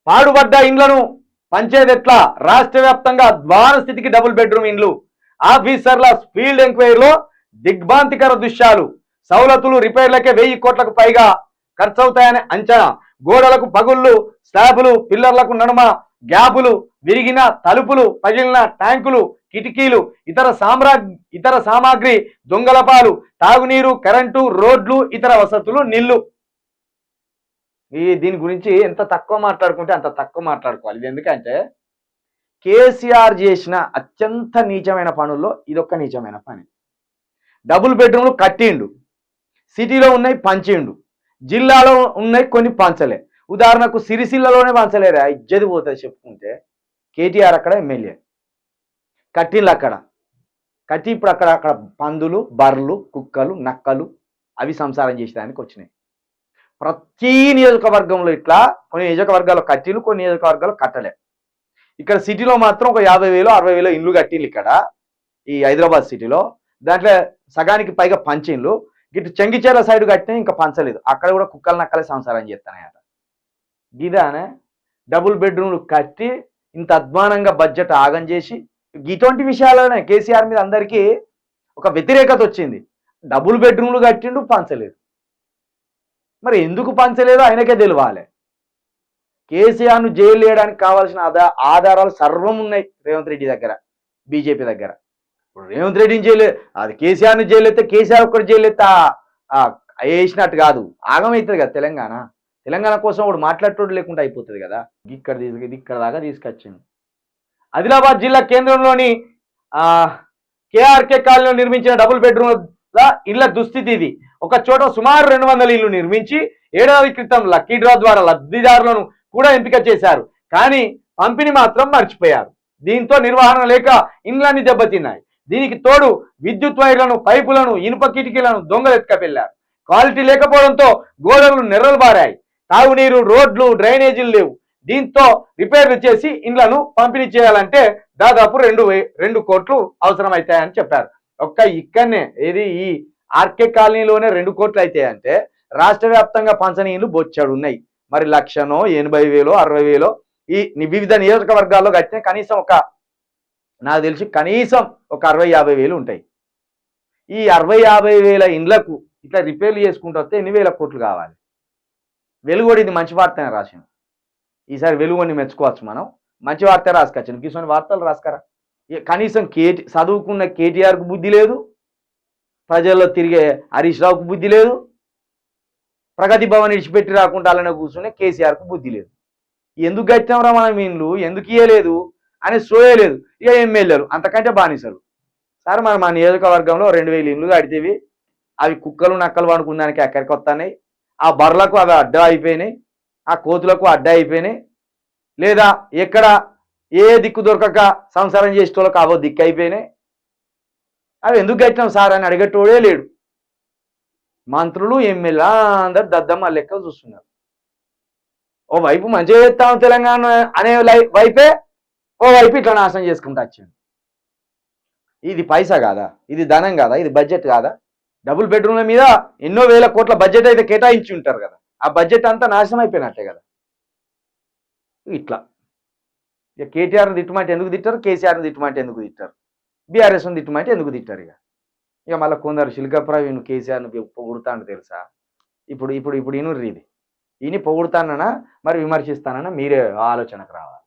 పాడుబడ్డ ఇండ్లను పంచేదెట్లా? రాష్ట్ర వ్యాప్తంగా అధ్వాన స్థితికి డబుల్ బెడ్రూమ్ ఇండ్లు. ఆఫీసర్ల ఫీల్డ్ ఎంక్వైరీలో దిగ్భ్రాంతికర దృశ్యాలు. సౌలతులు రిపేర్లకే 1000 కోట్లకు పైగా ఖర్చవుతాయని అంచనా. గోడలకు పగుళ్ళు, స్లాబులు, పిల్లర్లకు నడుమ గ్యాపులు, విరిగిన తలుపులు, పగిలిన ట్యాంకులు, కిటికీలు, ఇతర సామాగ్రి దొంగల పాలు. తాగునీరు, కరెంటు, రోడ్లు, ఇతర వసతులు నిల్లు. దీని గురించి ఎంత తక్కువ మాట్లాడుకుంటే అంత తక్కువ మాట్లాడుకోవాలి. ఇది ఎందుకంటే కేసీఆర్ చేసిన అత్యంత నీచమైన పనుల్లో ఇదొక్క నీచమైన పని. డబుల్ బెడ్రూమ్లు కట్టిండు, సిటీలో ఉన్నాయి పంచిండు, జిల్లాలో ఉన్నాయి కొన్ని పంచలే. ఉదాహరణకు సిరిసిల్లలోనే పంచలేదా, ఇజ్జది పోతుంది చెప్పుకుంటే. కేటీఆర్ అక్కడ ఎమ్మెల్యే కట్టిండ్లు, అక్కడ కట్టి ఇప్పుడు అక్కడ పందులు, బర్రెలు, కుక్కలు, నక్కలు అవి సంసారం చేసేదానికి వచ్చినాయి. ప్రతి నియోజకవర్గంలో ఇట్లా కొన్ని నియోజకవర్గాల్లో కట్టిలు, కొన్ని నియోజకవర్గాల్లో కట్టలే. ఇక్కడ సిటీలో మాత్రం ఒక 50,000 60,000 ఇండ్లు కట్టిండ్లు ఇక్కడ ఈ హైదరాబాద్ సిటీలో. దాంట్లో సగానికి పైగా పంచిండ్లు. ఇటు చెంగిచేర్ల సైడ్ కట్టినా ఇంకా పంచలేదు, అక్కడ కూడా కుక్కలు నక్కలే సంసారం చేస్తానయట. గిదానే డబుల్ బెడ్రూమ్లు కట్టి ఇంత అధ్వానంగా బడ్జెట్ ఆగం చేసి ఇటువంటి విషయాలనే కేసీఆర్ మీద అందరికీ ఒక వ్యతిరేకత వచ్చింది. డబుల్ బెడ్రూమ్లు కట్టిండు, పంచలేదు. మరి ఎందుకు పంచలేదో ఆయనకే తెలియాలి. కేసీఆర్ను జైలు వేయడానికి కావాల్సిన ఆధారాలు సర్వం ఉన్నాయి రేవంత్ రెడ్డి దగ్గర, బీజేపీ దగ్గర. ఇప్పుడు రేవంత్ రెడ్డిని జైలు, అది కేసీఆర్ను జైలు ఎత్తే కేసీఆర్ ఒక్కటి జైలు ఎత్తే వేసినట్టు కాదు, ఆగమవుతుంది కదా తెలంగాణ కోసం ఒకడు మాట్లాడేటోడు లేకుండా అయిపోతుంది కదా. ఇక్కడ దాకా తీసుకొచ్చింది. ఆదిలాబాద్ జిల్లా కేంద్రంలోని కేఆర్కే కాలనీలో నిర్మించిన డబుల్ బెడ్రూమ్ ఇళ్ల దుస్థితి ఇది. ఒక చోట సుమారు 200 ఇళ్లు నిర్మించి ఏడాది క్రితం లక్కీ డ్రా ద్వారా లబ్ధిదారులను కూడా ఎంపిక చేశారు. కానీ పంపిణీ మాత్రం మర్చిపోయారు. దీంతో నిర్వహణ లేక ఇండ్లన్నీ దెబ్బతిన్నాయి. దీనికి తోడు విద్యుత్ వైర్లను, పైపులను, ఇనుప కిటికీలను దొంగలు ఎత్తుకెళ్లారు. క్వాలిటీ లేకపోవడంతో గోడలు నెర్రలు బారాయి. తాగునీరు, రోడ్లు, డ్రైనేజీలు లేవు. దీంతో రిపేర్లు చేసి ఇండ్లను పంపిణీ చేయాలంటే దాదాపు 2 కోట్లు అవసరమవుతాయని చెప్పారు. ఇక్కడనే ఏది ఈ ఆర్కే కాలనీలోనే 2 కోట్లు అవుతాయంటే రాష్ట్ర వ్యాప్తంగా పంచని ఇండ్లు బొచ్చాడు ఉన్నాయి. మరి 1,00,000, 80,000, 60,000 ఈ వివిధ నియోజకవర్గాల్లో కట్టిన కనీసం నాకు తెలిసి కనీసం ఒక 60,000-50,000 ఉంటాయి. ఈ 60,000-50,000 ఇండ్లకు ఇట్లా రిపేర్లు చేసుకుంటూ వస్తే ఎన్ని వేల కోట్లు కావాలి. వెలుగుడి ఇది మంచి వార్తనే రాసిన. ఈసారి వెలుగుని మెచ్చుకోవచ్చు మనం. మంచి వార్త రాసుకొచ్చాను. కిసోని వార్తలు రాసుకరా. కనీసం చదువుకున్న కేటీఆర్కు బుద్ధి లేదు, ప్రజల్లో తిరిగే హరీష్ రావుకు బుద్ధి లేదు, ప్రగతి భవన్ ఇడిచిపెట్టి రాకుండా అలానే కూర్చునే కేసీఆర్కు బుద్ధి లేదు. ఎందుకు కట్టాంరా మనం ఇండ్లు, ఎందుకు ఇయ్యలేదు అని సోయలేదు. ఇక ఎమ్మెల్యేలు అంతకంటే బానిసలు. సార్ మన మా నియోజకవర్గంలో 2,000 ఇండ్లు కడితేవి అవి కుక్కలు నక్కలు పడుకున్నానికి ఎక్కడికి వస్తున్నాయి. ఆ బర్రెలకు అవి అడ్డా అయిపోయినాయి, ఆ కోతులకు అడ్డా అయిపోయినాయి. లేదా ఎక్కడ ఏ దిక్కు దొరకక సంసారం చేసేటోళ్ళకి అవో దిక్కు అయిపోయినాయి. అవి ఎందుకు కట్టినాం సార్ అని అడిగేటోడే లేడు. మంత్రులు, ఎమ్మెల్యే అందరు దద్దమ్మ లెక్క చూస్తున్నారు. ఓ వైపు మంచిగా చేస్తాం తెలంగాణ అనే వైపే, ఓ వైపు ఇట్లా నాశనం చేసుకుంటూ వచ్చింది. ఇది పైసా కాదా, ఇది ధనం కాదా, ఇది బడ్జెట్ కాదా? డబుల్ బెడ్రూమ్ల మీద ఎన్నో వేల కోట్ల బడ్జెట్ అయితే కేటాయించి ఉంటారు కదా, ఆ బడ్జెట్ అంతా నాశనం అయిపోయినట్టే కదా. ఇట్లా ఇక కేటీఆర్ని తిట్టమంటే ఎందుకు తిట్టారు, కేసీఆర్ని తిట్టమంటే ఎందుకు తిట్టారు, బీఆర్ఎస్ని తిట్టమంటే ఎందుకు తిట్టారు. ఇక మళ్ళీ కొందరు శిల్కప్రావీణ్ కేసీఆర్ని పొగుడుతాను తెలుసా. ఇప్పుడు ఇనుర్రి ఇది. ఈయన పొగుడుతానన్నా మరి విమర్శిస్తానన్నా మీరే ఆలోచనకు రావాలి.